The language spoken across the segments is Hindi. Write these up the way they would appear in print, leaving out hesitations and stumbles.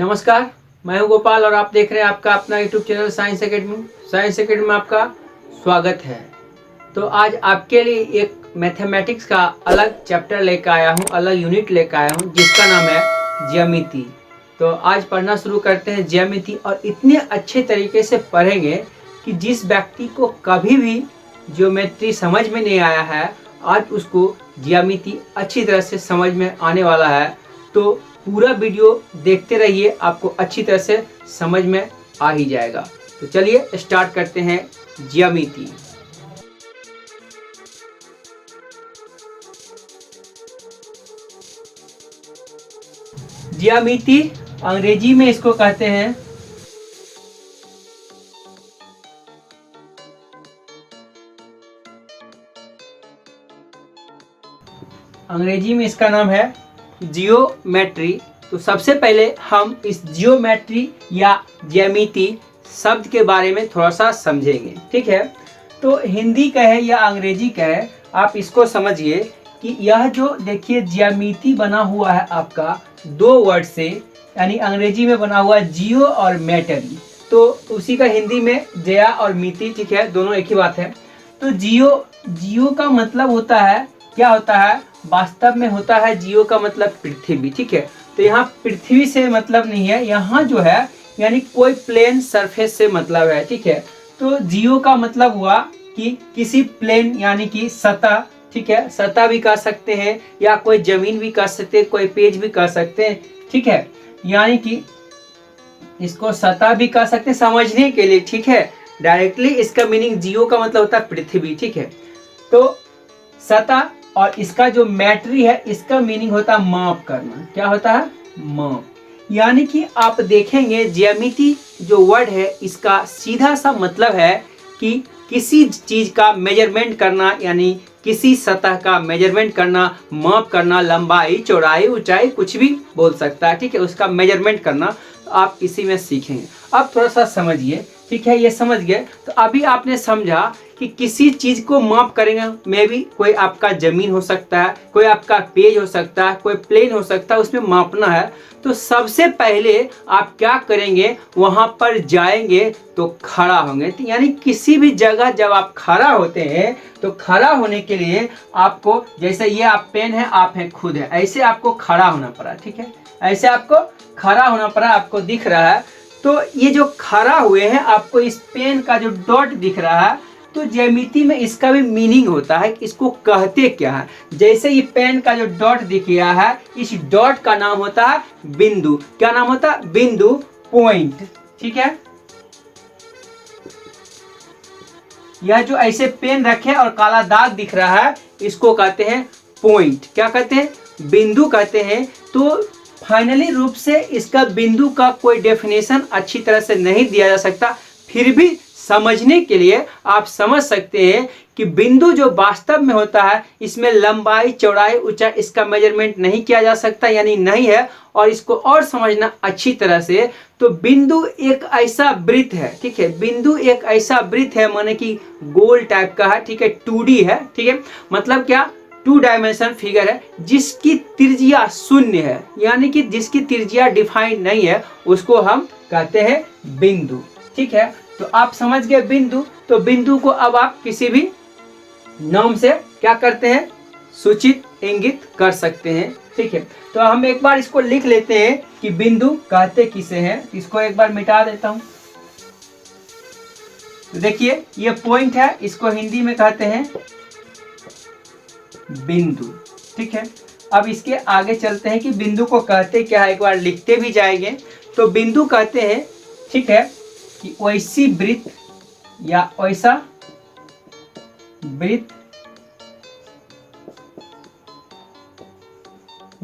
नमस्कार, मैं हूं गोपाल और आप देख रहे हैं आपका अपना YouTube channel science academy. Science academy में आपका स्वागत है। तो आज आपके लिए एक मैथमेटिक्स का अलग चैप्टर लेकर आया हूं, अलग यूनिट लेकर आया हूं, जिसका नाम है ज्यामिति। तो आज पढ़ना शुरू करते हैं ज्यामिति, और इतने अच्छे तरीके से पढ़ेंगे कि जिस व्यक्ति को कभी भी ज्योमेट्री समझ में नहीं आया है, आज उसको ज्यामिति अच्छी तरह से समझ में आने वाला है। तो पूरा वीडियो देखते रहिए, आपको अच्छी तरह से समझ में आ ही जाएगा। तो चलिए स्टार्ट करते हैं ज्यामिति। ज्यामिति अंग्रेजी में इसको कहते हैं अंग्रेजी में इसका नाम है जियोमेट्री। तो सबसे पहले हम इस जियोमेट्री या ज्यामिति शब्द के बारे में थोड़ा सा समझेंगे, ठीक है। तो हिंदी कहे या अंग्रेजी कहे, आप इसको समझिए कि यह जो देखिए ज्यामिति बना हुआ है आपका दो वर्ड से, यानी अंग्रेजी में बना हुआ है जियो और मैटरी, तो उसी का हिंदी में जया और मिति, ठीक है, दोनों एक ही बात है। तो जियो का मतलब होता है, क्या होता है, वास्तव में होता है जियो का मतलब पृथ्वी, ठीक है। तो यहाँ पृथ्वी से मतलब नहीं है, यहाँ जो है यानी कोई प्लेन सरफेस से मतलब है, ठीक है। तो जियो का मतलब हुआ कि किसी प्लेन यानी कि सतह, ठीक है, सतह भी कह सकते हैं या कोई जमीन भी कह सकते हैं, कोई पेज भी कह सकते हैं, ठीक है। यानी कि इसको सतह भी कह सकते हैं समझने के लिए, ठीक है। डायरेक्टली इसका मीनिंग जियो का मतलब होता है पृथ्वी, ठीक है। तो सतह, और इसका जो मैट्री है इसका मीनिंग होता है माप करना। क्या होता है? माप। यानी कि आप देखेंगे ज्यामिति जो वर्ड है इसका सीधा सा मतलब है कि किसी चीज का मेजरमेंट करना, यानी किसी सतह का मेजरमेंट करना, माप करना, लंबाई चौड़ाई ऊंचाई कुछ भी बोल सकता है, ठीक है, उसका मेजरमेंट करना। तो आप इसी में सीखेंगे। अब थोड़ा सा समझिए, ठीक है, ये समझ गए। तो अभी आपने समझा कि किसी चीज को माप करेंगे, मे भी कोई आपका जमीन हो सकता है, कोई आपका पेज हो सकता है, कोई प्लेन हो सकता है, उसमें मापना है। तो सबसे पहले आप क्या करेंगे, वहां पर जाएंगे तो खड़ा होंगे। तो यानी किसी भी जगह जब आप खड़ा होते हैं तो खड़ा होने के लिए आपको, जैसे ये आप पेन है, आप हैं खुद है, ऐसे आपको खड़ा होना पड़ा, ठीक है, ऐसे आपको खड़ा होना पड़ा, आपको दिख रहा है। तो ये जो खड़ा हुए हैं, आपको इस पेन का जो डॉट दिख रहा है, तो ज्यामिति में इसका भी मीनिंग होता है कि इसको कहते क्या है। जैसे ये पेन का जो डॉट दिख रहा है, इस डॉट का नाम होता है बिंदु। क्या नाम होता है? बिंदु, पॉइंट, ठीक है। यह जो ऐसे पेन रखे और काला दाग दिख रहा है, इसको कहते हैं पॉइंट। क्या कहते हैं? बिंदु कहते हैं। तो फाइनली रूप से इसका बिंदु का कोई डेफिनेशन अच्छी तरह से नहीं दिया जा सकता, फिर भी समझने के लिए आप समझ सकते हैं कि बिंदु जो वास्तव में होता है, इसमें लंबाई चौड़ाई ऊंचाई इसका मेजरमेंट नहीं किया जा सकता, यानी नहीं है। और इसको और समझना अच्छी तरह से, तो बिंदु एक ऐसा वृत्त है, ठीक है, बिंदु एक ऐसा वृत्त है, माने कि गोल टाइप का है, ठीक है, 2D है, ठीक है, मतलब क्या, 2 डायमेंशन फिगर है, जिसकी त्रिज्या शून्य है, यानी कि जिसकी त्रिज्या डिफाइन नहीं है, उसको हम कहते हैं बिंदु, ठीक है। तो आप समझ गए बिंदु। तो बिंदु को अब आप किसी भी नाम से क्या करते हैं, सूचित इंगित कर सकते हैं, ठीक है। तो हम एक बार इसको लिख लेते हैं कि बिंदु कहते किसे हैं। इसको एक बार मिटा देता हूं। तो देखिए ये पॉइंट है, इसको हिंदी में कहते हैं बिंदु, ठीक है। अब इसके आगे चलते हैं कि बिंदु को कहते क्या है, एक बार लिखते भी जाएंगे। तो बिंदु कहते हैं, ठीक है, कि वैसी वृत्त या ऐसा वृत्त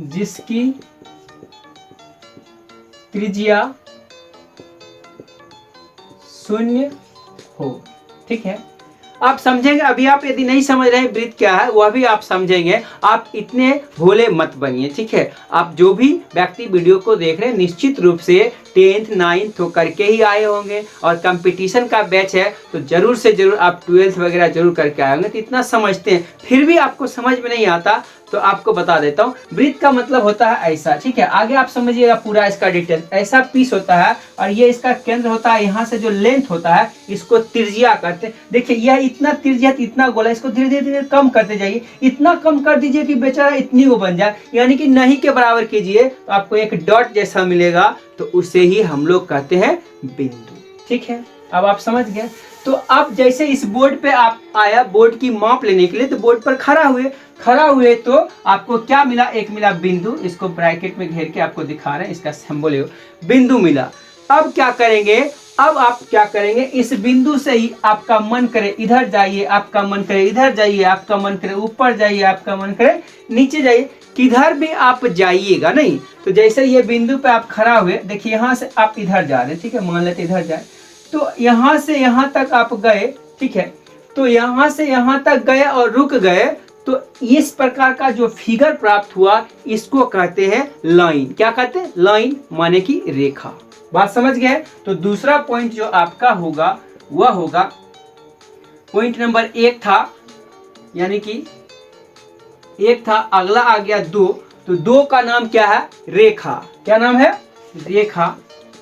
जिसकी त्रिज्या शून्य हो, ठीक है। आप समझेंगे। अभी आप यदि नहीं समझ रहे वृत्त क्या है, वह भी आप समझेंगे। आप इतने भोले मत बनिए, ठीक है। आप जो भी व्यक्ति वीडियो को देख रहे हैं, निश्चित रूप से 10th 9th तो करके ही आए होंगे, और कंपटीशन का बैच है तो जरूर से जरूर आप 12th वगैरह जरूर करके आए होंगे, तो इतना समझते हैं। फिर भी आपको समझ में नहीं आता तो आपको बता देता हूँ। वृत्त का मतलब होता है ऐसा, ठीक है। आगे आप समझिएगा पूरा इसका डिटेल। ऐसा पीस होता है और ये इसका केंद्र होता है। यहाँ से जो लेंथ होता है इसको त्रिज्या कहते हैं। देखिए यह इतना त्रिज्या, इतना गोला, इसको धीरे धीरे धीरे कम करते जाइए, इतना कम कर दीजिए कि बेचारा इतनी वो बन जाए, यानी कि नहीं के बराबर कीजिए तो आपको एक डॉट जैसा मिलेगा, तो उसे ही हम लोग कहते हैं बिंदु, ठीक है। अब आप समझ गए। तो अब जैसे इस बोर्ड पे आप आया बोर्ड की माप लेने के लिए, तो बोर्ड पर खड़ा हुए तो आपको क्या मिला, एक मिला बिंदु। इसको ब्रैकेट में घेर के आपको दिखा रहे हैं, इसका सिंबल बिंदु मिला। अब क्या करेंगे, अब आप क्या करेंगे, इस बिंदु से ही आपका मन करे इधर जाइए, आपका मन करे इधर जाइए, आपका मन करे ऊपर जाइए, आपका मन करे नीचे जाइए, किधर भी आप जाइएगा नहीं। तो जैसे ये बिंदु पे आप खड़ा हुए, देखिए यहाँ से आप इधर जा रहे हैं, ठीक है, मान लेते इधर जाए, तो यहाँ से यहाँ तक आप गए, ठीक है। तो यहाँ से यहाँ तक गए और रुक गए, तो इस प्रकार का जो फिगर प्राप्त हुआ इसको कहते हैं लाइन। क्या कहते हैं, लाइन माने की रेखा। बात समझ गए। तो दूसरा पॉइंट जो आपका होगा वह होगा पॉइंट नंबर 1 था, यानी कि 1 था, अगला आ गया 2। तो 2 का नाम क्या है, रेखा। क्या नाम है, रेखा।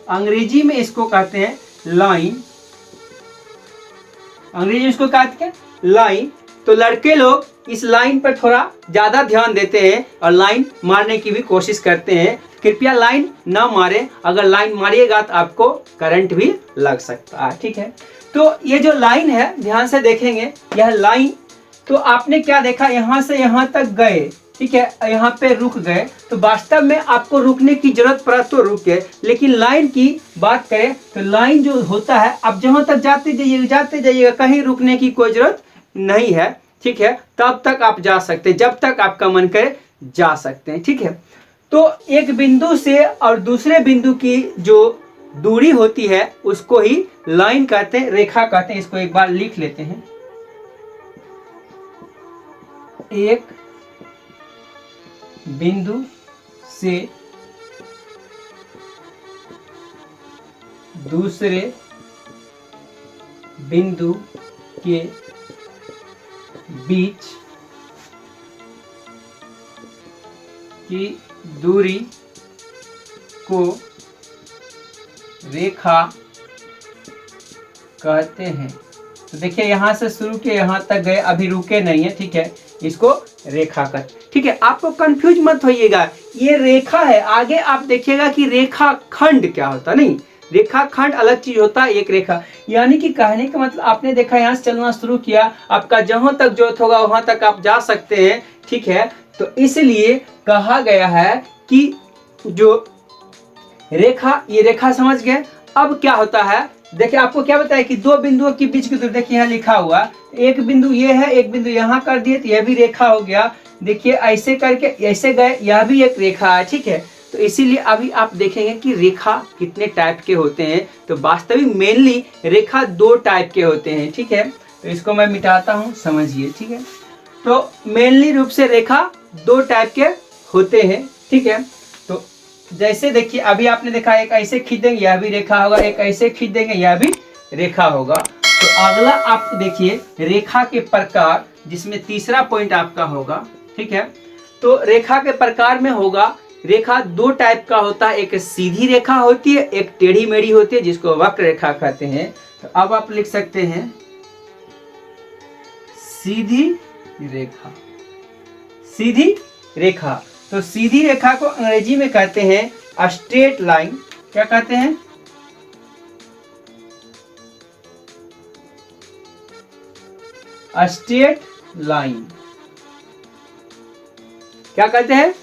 अंग्रेजी में इसको कहते हैं लाइन, अंग्रेजी में इसको कहते हैं लाइन। तो लड़के लोग इस लाइन पर थोड़ा ज्यादा ध्यान देते हैं और लाइन मारने की भी कोशिश करते हैं। कृपया लाइन ना मारें, अगर लाइन मारिएगा तो आपको करंट भी लग सकता है, ठीक है। तो ये जो लाइन है ध्यान से देखेंगे, यह लाइन, तो आपने क्या देखा, यहाँ से यहाँ तक गए, ठीक है, यहाँ पे रुक गए, तो वास्तव में आपको रुकने की जरूरत पड़ा तो रुके। लेकिन लाइन की बात करें तो लाइन जो होता है, आप जहां तक जाते जाइएगा, कहीं रुकने की कोई जरूरत नहीं है, ठीक है। तब तक आप जा सकते हैं, जब तक आपका मन करे जा सकते हैं, ठीक है। तो एक बिंदु से और दूसरे बिंदु की जो दूरी होती है उसको ही लाइन कहते हैं, रेखा कहते हैं। इसको एक बार लिख लेते हैं। एक बिंदु से दूसरे बिंदु के बीच की दूरी को रेखा कहते हैं। तो देखिए यहाँ से शुरू के यहाँ तक गए, अभी रुके नहीं है, ठीक है, इसको रेखा कहते, ठीक है। आपको कंफ्यूज मत होइएगा, ये रेखा है, आगे आप देखिएगा कि रेखा खंड क्या होता, नहीं, रेखा खंड अलग चीज होता है, एक रेखा। यानी कि कहने का मतलब आपने देखा यहाँ से चलना शुरू किया, आपका जहां तक जरूरत होगा वहां तक आप जा सकते हैं, ठीक है। तो इसलिए कहा गया है कि जो रेखा, ये रेखा समझ गए। अब क्या होता है, देखिए आपको क्या बताया कि 2 बिंदुओं के बीच की दूरी, देखिए यहाँ लिखा हुआ, एक बिंदु ये है, एक बिंदु यहाँ कर दिए तो यह भी रेखा हो गया। देखिए ऐसे करके ऐसे गए, यह भी एक रेखा है, ठीक है। तो इसीलिए अभी आप देखेंगे कि रेखा कितने टाइप के होते हैं। तो वास्तविक मेनली रेखा 2 टाइप के होते हैं, ठीक है। तो इसको मैं मिटाता हूँ, समझिए, ठीक है। तो मेनली रूप से रेखा 2 टाइप के होते हैं, ठीक है। तो जैसे देखिए अभी आपने देखा, एक ऐसे खींच देंगे यह भी रेखा होगा, एक ऐसे खींच देंगे यह भी रेखा होगा। तो अगला आप देखिए रेखा के प्रकार, जिसमें तीसरा पॉइंट आपका होगा, ठीक है। तो रेखा के प्रकार में होगा, रेखा 2 टाइप का होता है, एक सीधी रेखा होती है, एक टेढ़ी मेढ़ी होती है, जिसको वक्र रेखा कहते हैं। तो अब आप लिख सकते हैं सीधी रेखा, सीधी रेखा। तो सीधी रेखा को अंग्रेजी में कहते हैं स्ट्रेट लाइन। क्या कहते हैं, स्ट्रेट लाइन। क्या कहते हैं,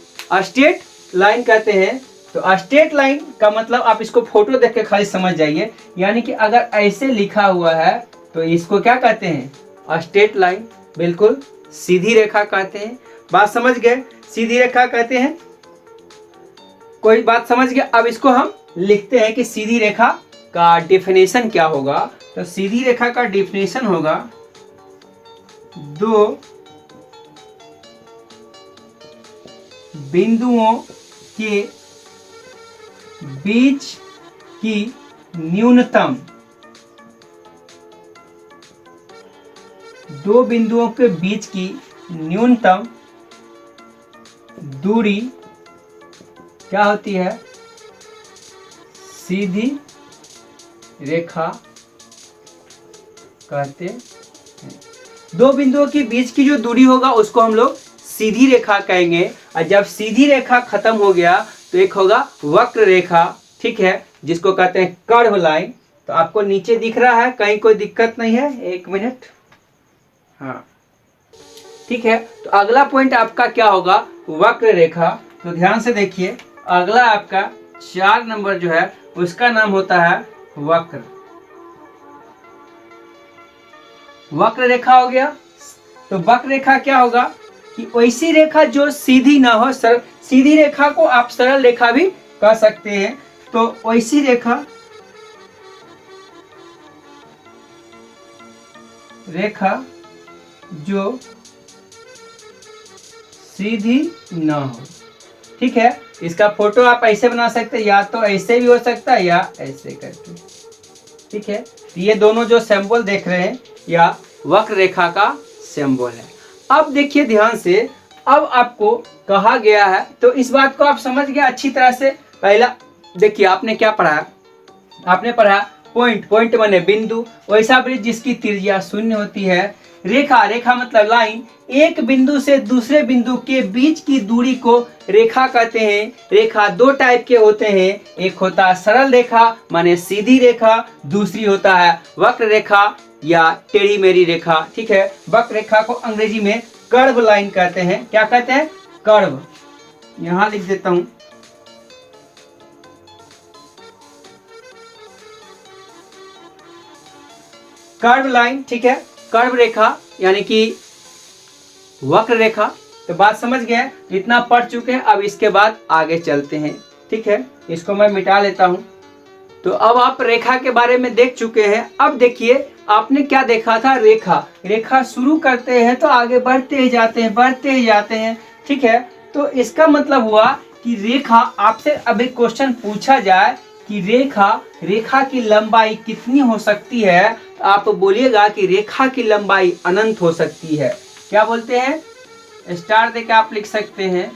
स्ट्रेट लाइन कहते हैं। तो स्ट्रेट लाइन का मतलब आप इसको फोटो देख के खाली समझ जाइए, यानी कि अगर ऐसे लिखा हुआ है तो इसको क्या कहते हैं, स्ट्रेट लाइन, बिल्कुल सीधी रेखा कहते हैं। बात समझ गए, सीधी रेखा कहते हैं। कोई बात समझ गया। अब इसको हम लिखते हैं कि सीधी रेखा का डेफिनेशन क्या होगा। तो सीधी रेखा का डेफिनेशन होगा 2 बिंदुओं के बीच की न्यूनतम, दो बिंदुओं के बीच की न्यूनतम दूरी क्या होती है? सीधी रेखा कहते हैं। दो बिंदुओं के बीच की जो दूरी होगा उसको हम लोग सीधी रेखा कहेंगे, और जब सीधी रेखा खत्म हो गया तो एक होगा वक्र रेखा, ठीक है, जिसको कहते हैं कर्व लाइन। तो आपको नीचे दिख रहा है, कहीं कोई दिक्कत नहीं है? एक मिनट, हाँ ठीक है। तो अगला पॉइंट आपका क्या होगा? वक्र रेखा। तो ध्यान से देखिए, अगला आपका 4 नंबर जो है उसका नाम होता है वक्र। वक्र रेखा हो गया। तो वक्र रेखा क्या होगा कि वैसी रेखा जो सीधी ना हो, सीधी रेखा को आप सरल रेखा भी कह सकते हैं। तो वैसी रेखा जो सीधी ना हो, ठीक है। इसका फोटो आप ऐसे बना सकते हैं, या तो ऐसे भी हो सकता है या ऐसे करके, ठीक है। ये दोनों जो सिंबल देख रहे हैं या वक्र रेखा का सिंबल है। अब देखिए ध्यान से, अब आपको कहा गया है, तो इस बात को आप समझ गए अच्छी तरह से। पहला देखिए आपने क्या पढ़ा, आपने पढ़ा पॉइंट, पॉइंट माने बिंदु, वैसा वृत्त जिसकी त्रिज्या शून्य होती है। रेखा, रेखा मतलब लाइन, एक बिंदु से दूसरे बिंदु के बीच की दूरी को रेखा कहते हैं। रेखा दो टाइप के होते हैं, एक होता है सरल रेखा माने सीधी रेखा, दूसरी होता है वक्र रेखा या टेढ़ी मेढ़ी रेखा, ठीक है। वक्र रेखा को अंग्रेजी में कर्व लाइन कहते हैं। क्या कहते हैं? कर्व। यहां लिख देता हूं, कर्व लाइन, ठीक है। कर्व रेखा यानी कि वक्र रेखा। तो बात समझ गए, इतना पढ़ चुके हैं। अब इसके बाद आगे चलते हैं, ठीक है। इसको मैं मिटा लेता हूं। तो अब आप रेखा के बारे में देख चुके हैं। अब देखिए आपने क्या देखा था? रेखा, रेखा शुरू करते हैं तो आगे बढ़ते ही जाते हैं, बढ़ते ही जाते हैं, ठीक है। तो इसका मतलब हुआ कि रेखा, आपसे अभी क्वेश्चन पूछा जाए कि रेखा, रेखा की लंबाई कितनी हो सकती है, तो आप बोलिएगा कि रेखा की लंबाई अनंत हो सकती है। क्या बोलते हैं? स्टार देकर आप लिख सकते हैं,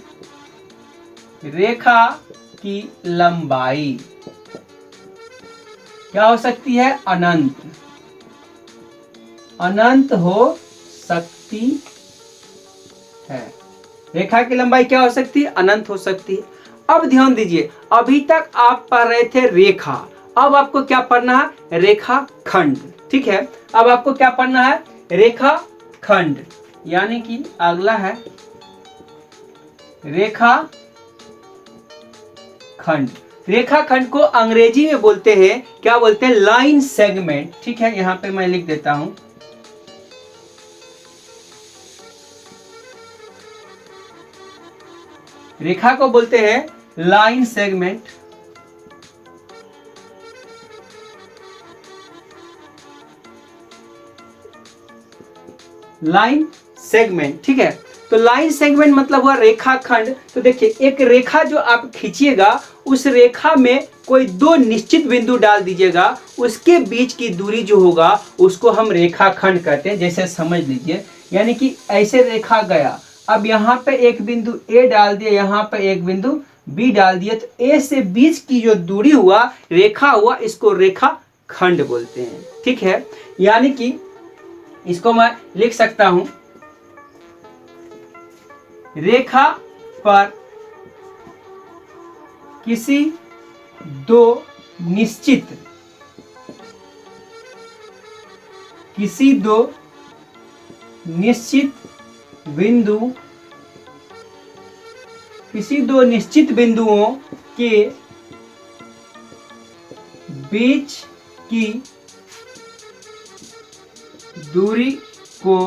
रेखा की लंबाई क्या हो सकती है? अनंत, अनंत हो सकती है। रेखा की लंबाई क्या हो सकती है? अनंत हो सकती है। अब ध्यान दीजिए, अभी तक आप पढ़ रहे थे रेखा, अब आपको क्या पढ़ना है? रेखा खंड, ठीक है। अब आपको क्या पढ़ना है? रेखा खंड, यानी कि अगला है रेखा खंड। रेखा खंड को अंग्रेजी में बोलते हैं, क्या बोलते हैं? लाइन सेगमेंट, ठीक है। यहां पे मैं लिख देता हूं, रेखा को बोलते हैं लाइन सेगमेंट। लाइन सेगमेंट, ठीक है। तो लाइन सेगमेंट मतलब हुआ रेखा खंड। तो देखिए, एक रेखा जो आप खींचिएगा, उस रेखा में कोई दो निश्चित बिंदु डाल दीजिएगा, उसके बीच की दूरी जो होगा उसको हम रेखा खंड कहते हैं। जैसे समझ लीजिए, यानी कि ऐसे रेखा गया, अब यहाँ पे एक बिंदु ए डाल दिया, यहाँ पे एक बिंदु बी डाल दिया, तो ए से बीच की जो दूरी हुआ, रेखा हुआ, इसको रेखा खंड बोलते हैं, ठीक है। यानी कि इसको मैं लिख सकता हूं, रेखा पर किसी दो निश्चित बिंदुओं के बीच की दूरी को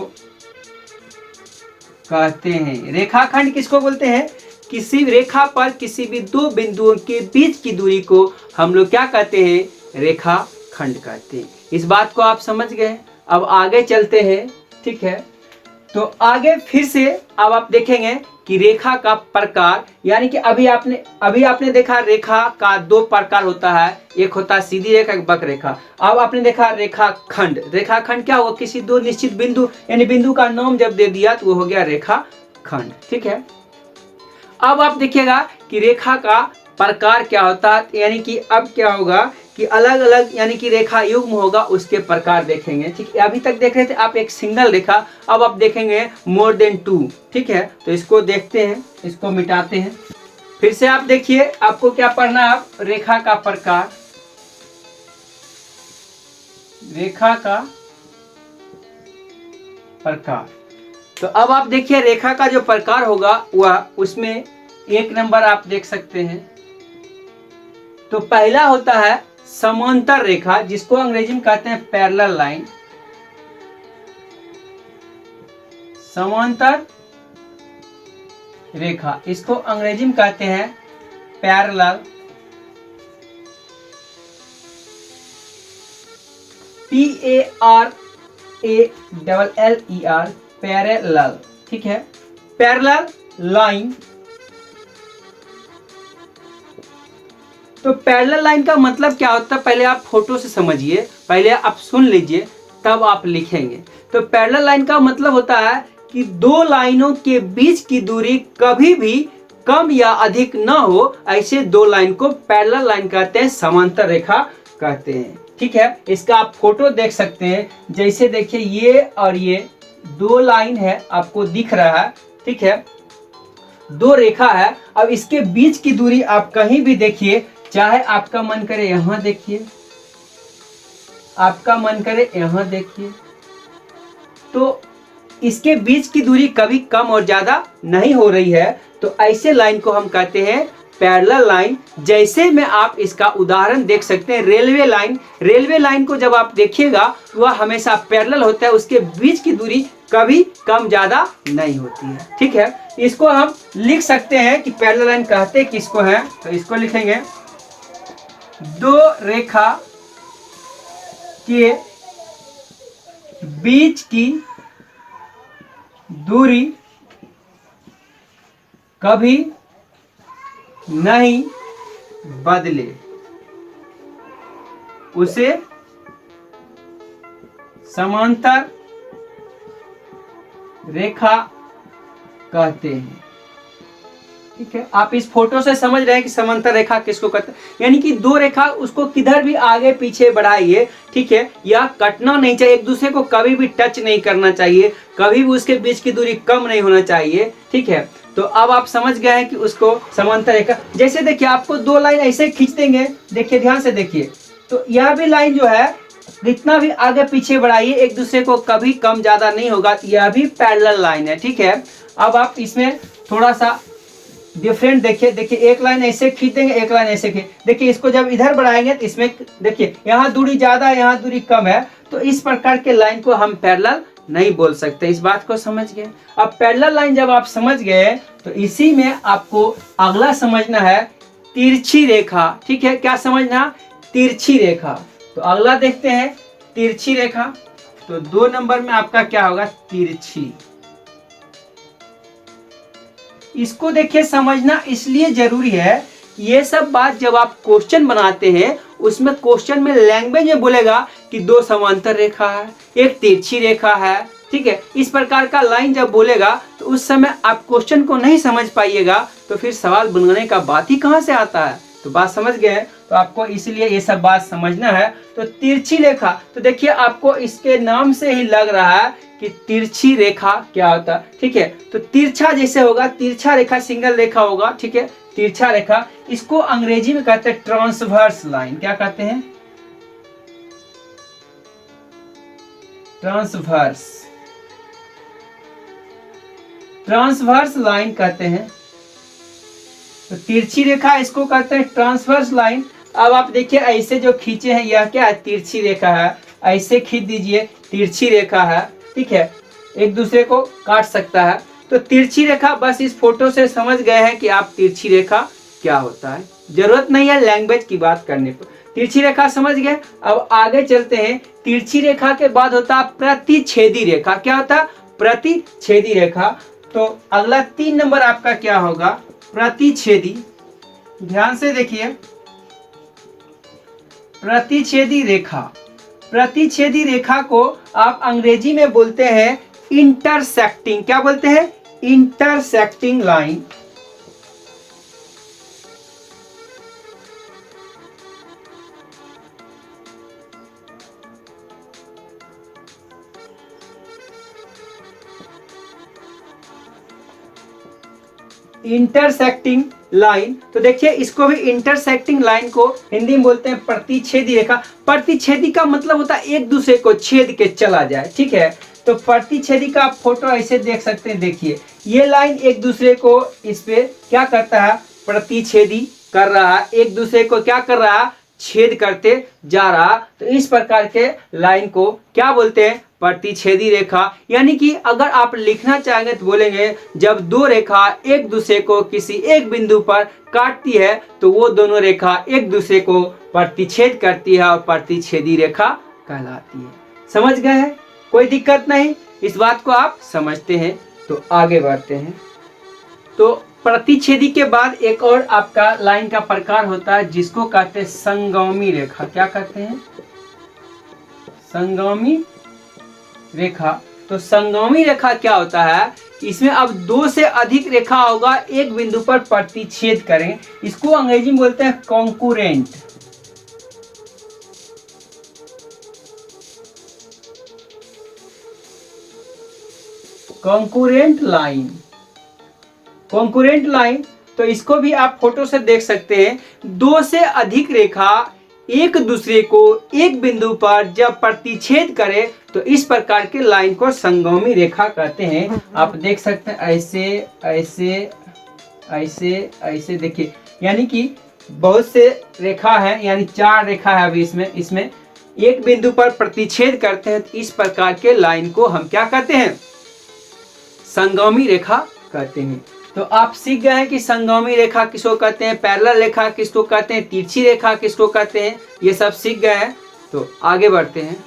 कहते हैं रेखाखंड। किसको बोलते हैं? किसी रेखा पर किसी भी दो बिंदुओं के बीच की दूरी को हम लोग क्या कहते हैं? रेखा खंड कहते हैं। इस बात को आप समझ गए। अब आगे चलते हैं, ठीक है। तो आगे फिर से अब आप देखेंगे कि रेखा का प्रकार, यानी कि अभी आपने देखा रेखा का दो प्रकार होता है, एक होता है सीधी रेखा, एक वक्र रेखा। अब आपने देखा रेखाखंड। रेखाखंड क्या होगा, किसी दो निश्चित बिंदु यानी बिंदु का नाम जब दे दिया तो वो हो गया रेखाखंड। ठीक है, अब आप देखिएगा कि रेखा का प्रकार क्या होता है, यानी कि अब क्या होगा कि अलग अलग यानी कि रेखा युग्म होगा, उसके प्रकार देखेंगे। ठीक है, अभी तक देख रहे थे आप एक सिंगल रेखा, अब आप देखेंगे मोर देन टू। ठीक है, तो इसको देखते हैं, इसको मिटाते हैं। फिर से आप देखिए आपको क्या पढ़ना है, आप रेखा का प्रकार, रेखा का प्रकार। तो अब आप देखिए रेखा का जो प्रकार होगा वह उसमें एक नंबर आप देख सकते हैं। तो पहला होता है समांतर रेखा, जिसको अंग्रेजी में कहते हैं पैरेलल लाइन। समांतर रेखा, इसको अंग्रेजी में कहते हैं पैरेलल, PARALLER, पैरेलल। ठीक है, पैरेलल लाइन। तो पैरेलल लाइन का मतलब क्या होता है, पहले आप फोटो से समझिए, पहले आप सुन लीजिए तब आप लिखेंगे। तो पैरेलल लाइन का मतलब होता है कि दो लाइनों के बीच की दूरी कभी भी कम या अधिक न हो, ऐसे दो लाइन को पैरेलल लाइन कहते हैं, समांतर रेखा कहते हैं। ठीक है, इसका आप फोटो देख सकते हैं, जैसे देखिए ये और ये दो लाइन है, आपको दिख रहा है। ठीक है, दो रेखा है। अब इसके बीच की दूरी आप कहीं भी देखिए, चाहे आपका मन करे यहां देखिए, आपका मन करे यहां देखिए, तो इसके बीच की दूरी कभी कम और ज्यादा नहीं हो रही है। तो ऐसे लाइन को हम कहते हैं पैरेलल लाइन। जैसे में आप इसका उदाहरण देख सकते हैं रेलवे लाइन। रेलवे लाइन को जब आप देखिएगा वह हमेशा पैरेलल होता है, उसके बीच की दूरी कभी कम ज्यादा नहीं होती है। ठीक है, इसको हम लिख सकते हैं कि पैरेलल लाइन कहते किसको है, तो इसको लिखेंगे दो रेखा के बीच की दूरी कभी नहीं बदले, उसे समांतर रेखा कहते हैं। ठीक है, आप इस फोटो से समझ रहे हैं कि समांतर रेखा किसको कहते हैं, यानी कि दो रेखा उसको किधर भी आगे पीछे बढ़ाइए। ठीक है, या कटना नहीं चाहिए, एक दूसरे को कभी भी टच नहीं करना चाहिए, कभी भी उसके बीच की दूरी कम नहीं होना चाहिए। ठीक है, तो अब आप समझ गए हैं कि उसको समांतर रेखा। जैसे देखिए आपको दो लाइन ऐसे खींच देंगे, देखिए ध्यान से देखिए, तो यह भी लाइन जो है जितना भी आगे पीछे बढ़ाइए एक दूसरे को कभी कम ज्यादा नहीं होगा, यह भी पैरेलल लाइन है। ठीक है, अब आप इसमें थोड़ा सा डिफरेंट देखिए, देखिए एक लाइन ऐसे खींच देंगे, एक लाइन ऐसे खींच, देखिए इसको जब इधर बढ़ाएंगे तो इसमें देखिए यहाँ दूरी ज्यादा है, यहाँ दूरी कम है, तो इस प्रकार के लाइन को हम पैरेलल नहीं बोल सकते। इस बात को समझ गए। अब पैरेलल लाइन जब आप समझ गए तो इसी में आपको अगला समझना है तिरछी रेखा। ठीक है, क्या समझना, तिरछी रेखा। तो अगला देखते हैं तिरछी रेखा। तो 2 नंबर में आपका क्या होगा, तिरछी। इसको देखिए समझना इसलिए जरूरी है, ये सब बात जब आप क्वेश्चन बनाते हैं उसमें क्वेश्चन में लैंग्वेज में बोलेगा कि दो समांतर रेखा है, एक तिरछी रेखा है। ठीक है, इस प्रकार का लाइन जब बोलेगा तो उस समय आप क्वेश्चन को नहीं समझ पाइएगा, तो फिर सवाल बनाने का बात ही कहां से आता है। तो बात समझ गए, तो आपको इसलिए ये सब बात समझना है। तो तिरछी रेखा, तो देखिए आपको इसके नाम से ही लग रहा है कि तिरछी रेखा क्या होता है। ठीक है, तो तिरछा जैसे होगा, तिरछा रेखा सिंगल रेखा होगा। ठीक है, तिरछा रेखा, इसको अंग्रेजी में कहते हैं ट्रांसवर्स लाइन। क्या कहते हैं, ट्रांसवर्स, ट्रांसवर्स लाइन कहते हैं। तो तिरछी रेखा इसको कहते हैं ट्रांसवर्स लाइन। अब आप देखिए ऐसे जो खींचे हैं यह क्या है, तिरछी रेखा है, ऐसे खींच दीजिए, तिरछी रेखा है। ठीक है, एक दूसरे को काट सकता है। तो तिरछी रेखा, बस इस फोटो से समझ गए हैं कि आप तिरछी रेखा क्या होता है, जरूरत नहीं है लैंग्वेज की बात करने पर। तिरछी रेखा समझ गए, अब आगे चलते हैं। तिरछी रेखा के बाद होता है प्रतिच्छेदी रेखा। क्या होता है, प्रतिच्छेदी रेखा। तो अगला 3 नंबर आपका क्या होगा? प्रतिच्छेदी। ध्यान से देखिए, प्रतिच्छेदी रेखा। प्रतिच्छेदी रेखा को आप अंग्रेजी में बोलते हैं इंटरसेक्टिंग। क्या बोलते हैं? Intersecting line. Intersecting line. तो देखिए, इसको भी इंटरसेक्टिंग लाइन को हिंदी में बोलते हैं प्रतिच्छेदी रेखा। प्रतिच्छेदी का मतलब होता है एक दूसरे को छेद के चला जाए, ठीक है। तो प्रतिच्छेदी का आप फोटो ऐसे देख सकते हैं। देखिए, ये लाइन एक दूसरे को इस पे क्या करता है? प्रतिच्छेदी कर रहा है, एक दूसरे को क्या कर रहा है? छेद करते जा रहा। तो इस प्रकार के लाइन को क्या बोलते हैं? प्रतिच्छेदी रेखा। यानी कि अगर आप लिखना चाहेंगे तो बोलेंगे, जब दो रेखा एक दूसरे को किसी एक बिंदु पर काटती है तो वो दोनों रेखा एक दूसरे को प्रतिच्छेद करती है और प्रतिच्छेदी रेखा कहलाती है। समझ गए हैं? कोई दिक्कत नहीं, इस बात को आप समझते हैं। तो आगे बढ़ते हैं। तो प्रतिच्छेदी के बाद एक और आपका लाइन का प्रकार होता है जिसको कहते हैं संगामी रेखा। क्या कहते हैं? संगामी रेखा। तो संगामी रेखा क्या होता है? इसमें अब दो से अधिक रेखा होगा, एक बिंदु पर प्रतिच्छेद करें। इसको अंग्रेजी में बोलते हैं कॉन्कूरेंट। कॉन्कूरेंट लाइन। कॉन्कूरेंट लाइन, तो इसको भी आप फोटो से देख सकते हैं। दो से अधिक रेखा एक दूसरे को एक बिंदु पर जब प्रतिच्छेद करे तो इस प्रकार के लाइन को संगामी रेखा कहते हैं। आप देख सकते हैं ऐसे ऐसे ऐसे ऐसे। देखिए, यानी कि बहुत से रेखा है, यानी 4 रेखा है अभी इसमें एक बिंदु पर प्रतिच्छेद करते हैं। तो इस प्रकार के लाइन को हम क्या कहते हैं? संगामी रेखा कहते हैं। तो आप सीख गए हैं कि संगामी रेखा किसको कहते हैं, पैरेलल रेखा किसको कहते हैं, तिरछी रेखा किसको कहते हैं, ये सब सीख गए हैं। तो आगे बढ़ते हैं।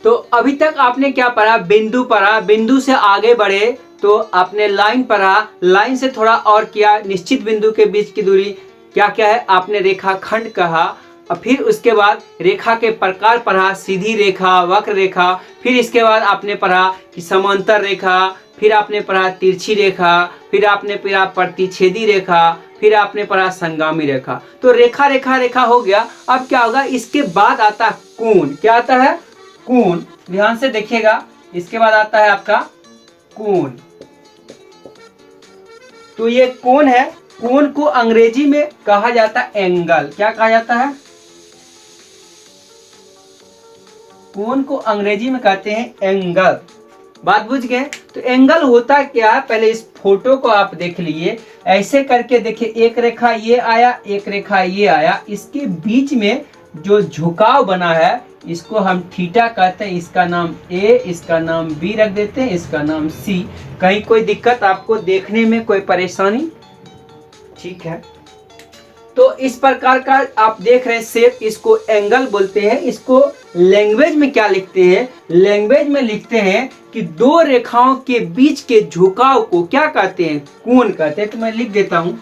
तो अभी तक आपने क्या पढ़ा? बिंदु पढ़ा, बिंदु से आगे बढ़े तो आपने लाइन पढ़ा, लाइन से थोड़ा और किया, निश्चित बिंदु के बीच की दूरी क्या क्या है आपने रेखाखंड कहा। और फिर उसके बाद रेखा के प्रकार पढ़ा, सीधी रेखा, वक्र रेखा। फिर इसके बाद आपने पढ़ा कि समांतर रेखा, फिर आपने पढ़ा तिरछी रेखा, फिर आपने पढ़ा प्रतिच्छेदी रेखा, फिर आपने पढ़ा संगामी रेखा। तो रेखा रेखा रेखा हो गया। अब क्या होगा? इसके बाद आता है कोण। क्या आता है? कोण। ध्यान से देखिएगा, इसके बाद आता है आपका कोण। तो ये कोण है। कोण को अंग्रेजी में कहा जाता है एंगल। क्या कहा जाता है? कोण को अंग्रेजी में कहते हैं एंगल। बात बुझ गए? तो एंगल होता क्या है, पहले इस फोटो को आप देख लीजिए। ऐसे करके देखिए, एक रेखा ये आया, एक रेखा ये आया, इसके बीच में जो झुकाव बना है इसको हम थीटा कहते हैं। इसका नाम ए, इसका नाम बी रख देते हैं, इसका नाम सी। कहीं कोई दिक्कत आपको देखने में, कोई परेशानी? ठीक है। तो इस प्रकार का आप देख रहे हैं शेप, इसको एंगल बोलते हैं। इसको लैंग्वेज में क्या लिखते हैं? लैंग्वेज में लिखते हैं कि दो रेखाओं के बीच के झुकाव को क्या कहते हैं? कोण कहते हैं। तो मैं लिख देता हूं,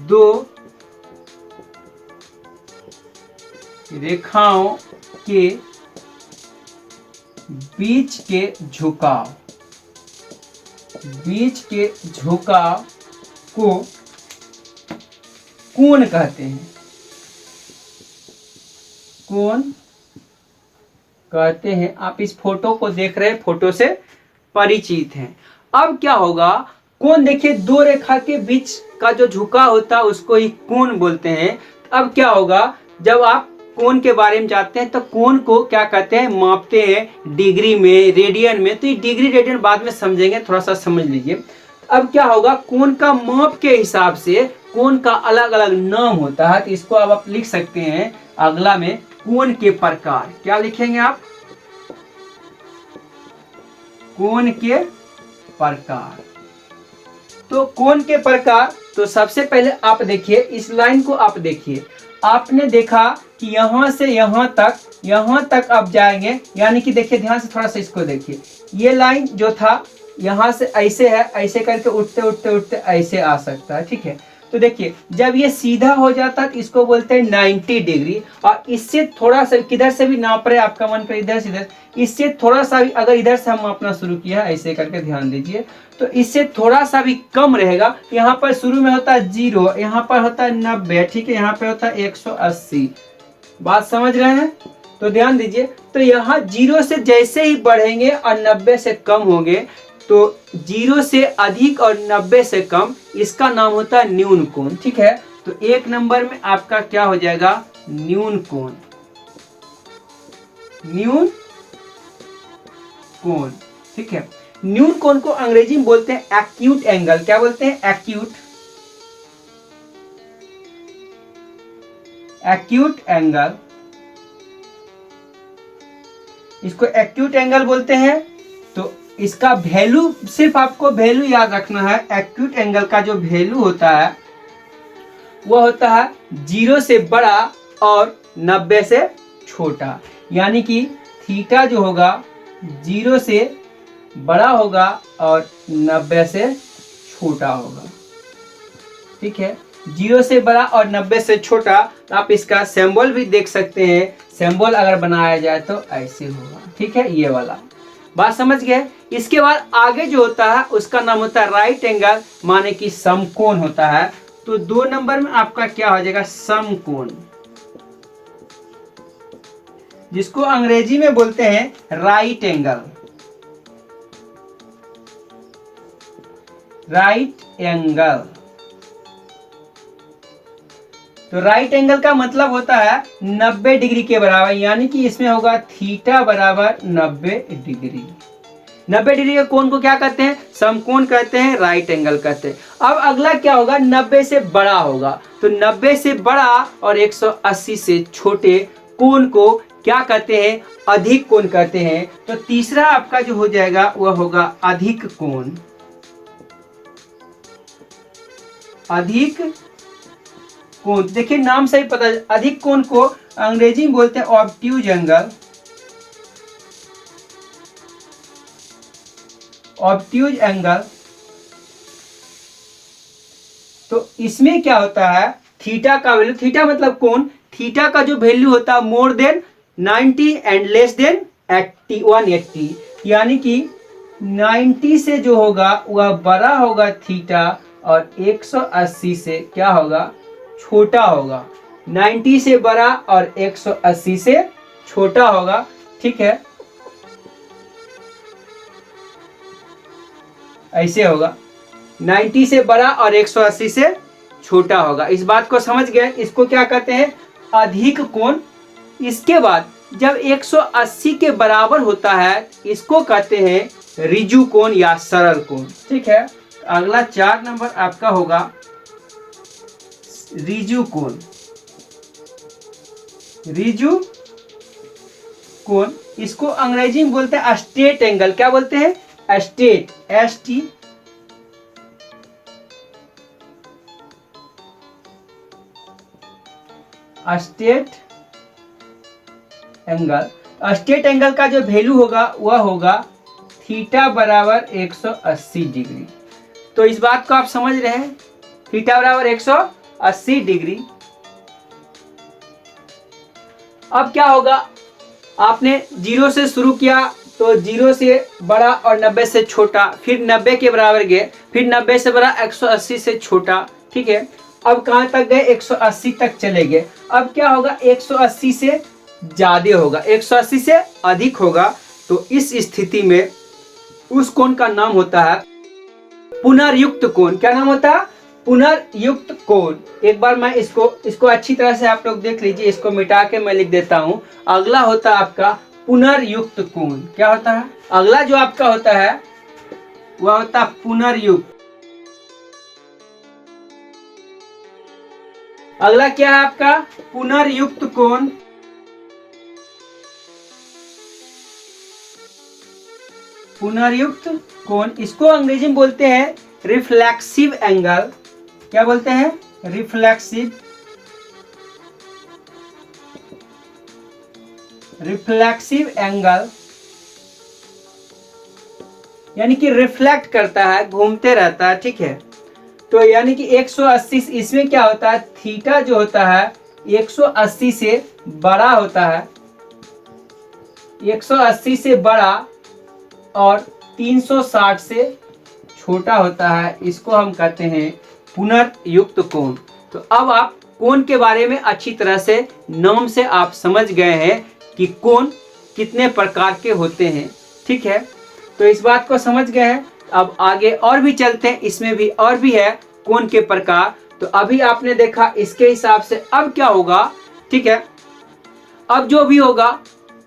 दो रेखाओं के बीच के झुकाव, बीच के झुकाव को कोण कहते हैं। कोण कहते हैं। आप इस फोटो को देख रहे हैं, फोटो से परिचित हैं। अब क्या होगा? कोण देखिए, दो रेखा के बीच का जो झुकाव होता है उसको ही कोण बोलते हैं। अब क्या होगा? जब आप कोण के बारे में जानते हैं तो कोण को क्या कहते हैं? मापते हैं डिग्री में, रेडियन में। तो ये डिग्री रेडियन बाद में समझेंगे, थोड़ा सा समझ लीजिए। अब क्या होगा? कोण का माप के हिसाब से कोण का अलग अलग नाम होता है। तो इसको अब आप लिख सकते हैं अगला में, कोण के प्रकार। क्या लिखेंगे आप? कोण के प्रकार। तो कोण के प्रकार तो सबसे पहले आप देखिए इस लाइन को, आप देखिए, आपने देखा कि यहाँ से यहाँ तक आप जाएंगे, यानी कि देखिए ध्यान से थोड़ा सा इसको देखिए, ये लाइन जो था यहाँ से ऐसे है, ऐसे करके उठते उठते उठते ऐसे आ सकता है, ठीक है। तो देखिए जब ये सीधा हो जाता है तो इसको बोलते हैं 90 डिग्री, और इससे थोड़ा सा किधर से भी नाप रहे आपका मन करे, इधर से इधर, इससे थोड़ा सा भी अगर इधर से हम मापना शुरू किया ऐसे करके, ध्यान दीजिए, तो इससे थोड़ा सा भी कम रहेगा। यहाँ पर शुरू में होता है 0, यहाँ पर होता है 90, ठीक है, यहाँ पे होता है 180। बात समझ रहे हैं? तो ध्यान दीजिए, तो यहाँ 0 से जैसे ही बढ़ेंगे और 90 से कम होंगे, तो 0 से अधिक और 90 से कम, इसका नाम होता है न्यून कोण, ठीक है। तो 1 नंबर में आपका क्या हो जाएगा? न्यून कोण, न्यून कोण, ठीक है। न्यून कोण को अंग्रेजी में बोलते हैं एक्यूट एंगल। क्या बोलते हैं? एक्यूट, एक्यूट एंगल, इसको एक्यूट एंगल बोलते हैं। तो इसका वैल्यू, सिर्फ आपको वैल्यू याद रखना है। एक्यूट एंगल का जो वैल्यू होता है वह होता है 0 से बड़ा और 90 से छोटा, यानी कि थीटा जो होगा 0 से बड़ा होगा और 90 से छोटा होगा, ठीक है। 0 से बड़ा और 90 से छोटा। आप इसका सिंबल भी देख सकते हैं, सिंबल अगर बनाया जाए तो ऐसे होगा, ठीक है, ये वाला। बात समझ गए? इसके बाद आगे जो होता है उसका नाम होता है राइट एंगल, माने कि समकोण होता है। तो 2 नंबर में आपका क्या हो जाएगा? समकोण, जिसको अंग्रेजी में बोलते हैं राइट एंगल, राइट एंगल। तो राइट एंगल का मतलब होता है 90 डिग्री के बराबर, यानी कि इसमें होगा थीटा बराबर 90 डिग्री। 90 डिग्री के कोण को क्या कहते हैं? समकोण कहते हैं, राइट एंगल कहते हैं। अब अगला क्या होगा? 90 से बड़ा होगा। तो 90 से बड़ा और 180 से छोटे कोण को क्या कहते हैं? अधिक कोण कहते हैं। तो तीसरा आपका जो हो जाएगा वह होगा अधिक कोण, अधिक कोण। देखिए नाम से ही पता, अधिक कोण को अंग्रेजी में बोलते हैं ऑब्ट्यूज एंगल, ऑब्ट्यूज एंगल। तो इसमें क्या होता है? थीटा का वैल्यू, थीटा मतलब कोण, थीटा का जो वैल्यू होता है more than 90 and less than 80, 180, यानी कि 90 से जो होगा वह बड़ा होगा थीटा, और 180 से क्या होगा? छोटा होगा। 90 से बड़ा और 180 से छोटा होगा, ठीक है, ऐसे होगा। 90 से बड़ा और 180 से छोटा होगा। इस बात को समझ गए? इसको क्या कहते हैं? अधिक कोण। इसके बाद जब 180 के बराबर होता है इसको कहते हैं ऋजु कोण या सरल कोण, ठीक है। अगला 4 नंबर आपका होगा ऋजु कोण, ऋजु कोण। इसको अंग्रेजी में बोलते हैं स्ट्रेट एंगल। क्या बोलते हैं? Straight, ST, straight angle. Straight angle का जो वैल्यू होगा वह होगा थीटा बराबर 180 डिग्री। तो इस बात को आप समझ रहे हैं? थीटा बराबर 180 डिग्री। अब क्या होगा? आपने 0 से शुरू किया, तो 0 से बड़ा और 90 से छोटा, फिर 90 के बराबर गए, फिर 90 से बड़ा 180 से छोटा, ठीक है। अब कहां तक गए? 180 तक चले गए। अब क्या होगा? 180 से ज्यादा होगा, 180 से अधिक होगा। तो इस स्थिति में उस कोण का नाम होता है पुनर्युक्त कोण। क्या नाम होता है? पुनर्युक्त कोण। एक बार मैं इसको अच्छी तरह से आप लोग देख लीजिए, इसको मिटा के मैं लिख देता हूं। अगला होता है आपका पुनर्युक्त कोण। क्या होता है? अगला जो आपका होता है वह होता है पुनर्युक्त। अगला क्या है आपका? पुनर्युक्त कोण। पुनर्युक्त कोण, इसको अंग्रेजी में बोलते हैं रिफ्लेक्सिव एंगल, क्या बोलते हैं? रिफ्लेक्सिव एंगल, यानी कि रिफ्लेक्ट करता है, घूमते रहता है, ठीक है। तो यानी कि 180, इसमें क्या होता है, थीटा जो होता है 180 से बड़ा होता है, 180 से बड़ा और 360 से छोटा होता है। इसको हम कहते हैं पुनर्युक्त कोण। तो अब आप कोण के बारे में अच्छी तरह से नाम से आप समझ गए हैं कि कोण कितने प्रकार के होते हैं, ठीक है। तो इस बात को समझ गए हैं। अब आगे और भी चलते हैं, इसमें भी और भी है कोण के प्रकार। तो अभी आपने देखा, इसके हिसाब से अब क्या होगा, ठीक है। अब जो भी होगा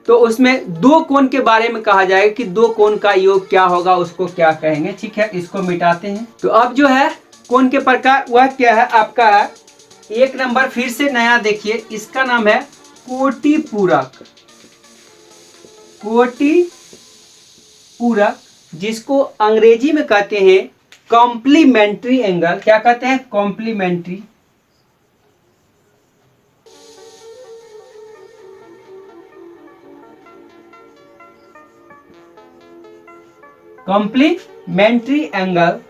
तो उसमें दो कोण के बारे में कहा जाएगा कि दो कोण का योग क्या होगा, उसको क्या कहेंगे, ठीक है। इसको मिटाते हैं। तो अब जो है कोण के प्रकार वह क्या है आपका है, एक नंबर फिर से नया देखिए, इसका नाम है कोटि पूरक। कोटि पूरक, जिसको अंग्रेजी में कहते हैं कॉम्प्लीमेंट्री एंगल। क्या कहते हैं? कॉम्प्लीमेंट्री। Complementary angle.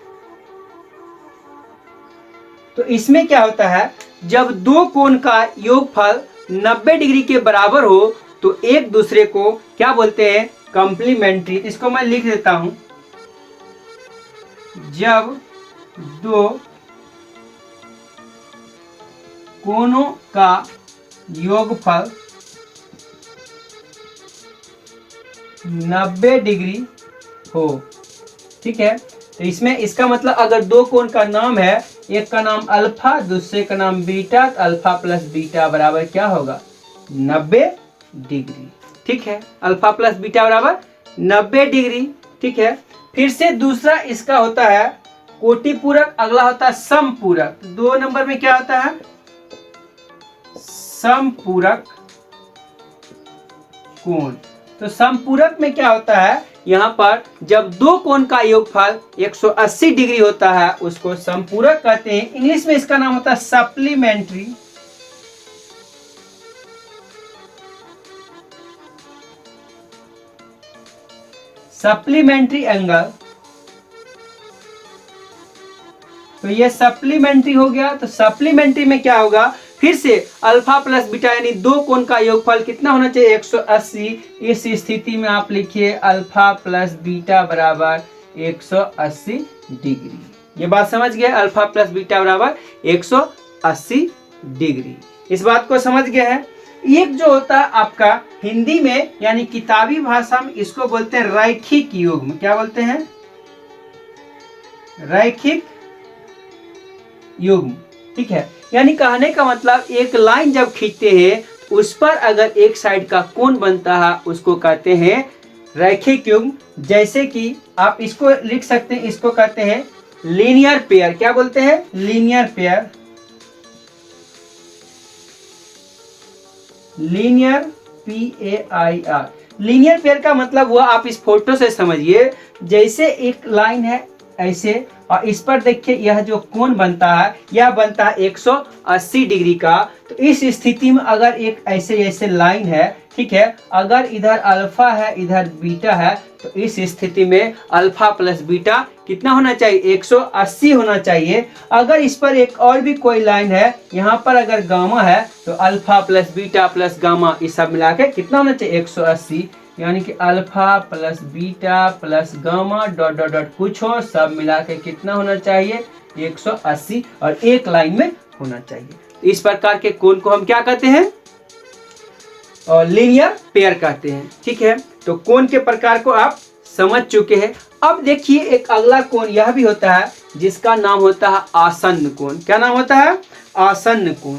तो इसमें क्या होता है, जब दो कोण का योगफल 90 डिग्री के बराबर हो तो एक दूसरे को क्या बोलते हैं? कॉम्प्लीमेंट्री। इसको मैं लिख देता हूं, जब दो कोणों का योगफल 90 डिग्री हो, ठीक है। तो इसमें इसका मतलब अगर दो कोण का नाम है, एक का नाम अल्फा, दूसरे का नाम बीटा, तो अल्फा प्लस बीटा बराबर क्या होगा? 90 डिग्री, ठीक है। अल्फा प्लस बीटा बराबर 90 डिग्री, ठीक है। फिर से दूसरा इसका होता है कोटि पूरक, अगला होता है समपूरक। 2 नंबर में क्या होता है? समपूरक कोण। तो समपूरक में क्या होता है, यहाँ पर जब दो कोण का योगफल 180 डिग्री होता है उसको समपूरक कहते हैं। इंग्लिश में इसका नाम होता है सप्लीमेंट्री। Supplementary angle. तो ये सप्लीमेंट्री हो गया। तो सप्लीमेंट्री में क्या होगा, फिर से अल्फा प्लस बीटा यानी दो कोण का योगफल कितना होना चाहिए? 180। इस स्थिति में आप लिखिए अल्फा प्लस बीटा बराबर 180 डिग्री। ये बात समझ गए? अल्फा प्लस बीटा बराबर 180 डिग्री। इस बात को समझ गए हैं। एक जो होता है आपका हिंदी में यानी किताबी भाषा में इसको बोलते हैं रैखिक युग्म। क्या बोलते हैं? रैखिक युग्म, ठीक है। यानी कहने का मतलब एक लाइन जब खींचते हैं उस पर अगर एक साइड का कोण बनता है उसको कहते हैं रैखिक युग्म। जैसे कि आप इसको लिख सकते हैं, इसको कहते हैं लीनियर पेयर। क्या बोलते हैं? Linear pair. Linear PAIR। Linear pair का मतलब हुआ, आप इस फोटो से समझिए, जैसे एक लाइन है ऐसे और इस पर देखिए यह जो कोण बनता है यह बनता है 180 डिग्री का। तो इस स्थिति में अगर एक ऐसे ऐसे लाइन है, ठीक है, अगर इधर अल्फा है इधर बीटा है, तो इस स्थिति में अल्फा प्लस बीटा कितना होना चाहिए? 180 होना चाहिए। अगर इस पर एक और भी कोई लाइन है, यहाँ पर अगर गामा है तो alpha plus beta plus gamma इस सब मिला के कितना होना चाहिए? 180। यानी कि alpha plus beta plus gamma dot dot dot कुछ हो, सब मिला के कितना होना चाहिए? 180 और एक लाइन में होना चाहिए। इस प्रकार के कोण को हम क्या कहते हैं? और लीनियर पेयर कहते हैं, ठीक है। तो कोण के प्रकार को आप समझ चुके हैं। अब देखिए एक अगला कोण यह भी होता है जिसका नाम होता है आसन्न कोण। क्या नाम होता है? आसन्न कोण,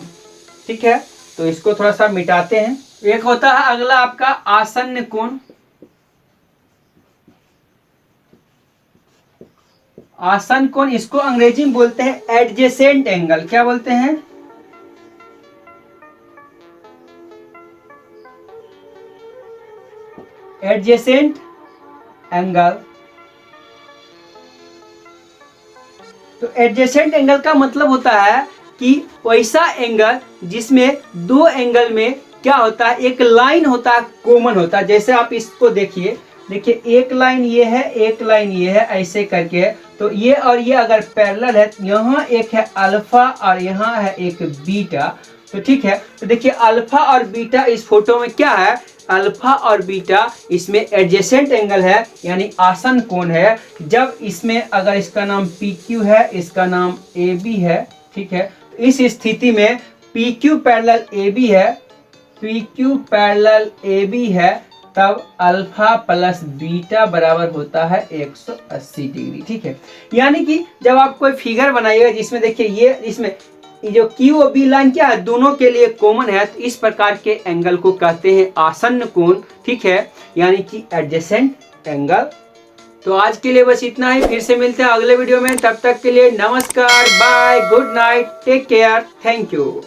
ठीक है। तो इसको थोड़ा सा मिटाते हैं। एक होता है अगला आपका आसन्न कोण। आसन्न कोण, इसको अंग्रेजी में बोलते हैं एडजेसेंट एंगल। क्या बोलते हैं? Adjacent angle. तो एडजेसेंट एंगल का मतलब होता है कि वैसा एंगल जिसमें दो एंगल में क्या होता है, एक लाइन होता है, कॉमन होता है। जैसे आप इसको देखिए, एक लाइन ये है, एक लाइन ये है, ऐसे करके है। तो ये और ये अगर पैरेलल है, यहाँ एक है अल्फा और यहाँ है एक बीटा, तो ठीक है। तो देखिए अल्फा और बीटा इस फोटो में क्या है, अल्फा और बीटा इसमें एडजेसेंट एंगल है, यानी आसन कोण है। जब इसमें अगर इसका नाम PQ है, इसका नाम AB है, ठीक है, तो इस स्थिति में PQ पैरेलल AB है, PQ पैरेलल AB है, तब अल्फा प्लस बीटा बराबर होता है 180 डिग्री। ठीक है, यानी कि जब आप कोई फिगर बनाइएगा जिसमें देखिए ये इसमें जो Q और B लाइन क्या है, दोनों के लिए कॉमन है, तो इस प्रकार के एंगल को कहते हैं आसन्न कोण। ठीक है, यानी कि एडजेसेंट एंगल। तो आज के लिए बस इतना ही, फिर से मिलते हैं अगले वीडियो में। तब तक के लिए नमस्कार, bye, good night, take care, thank you.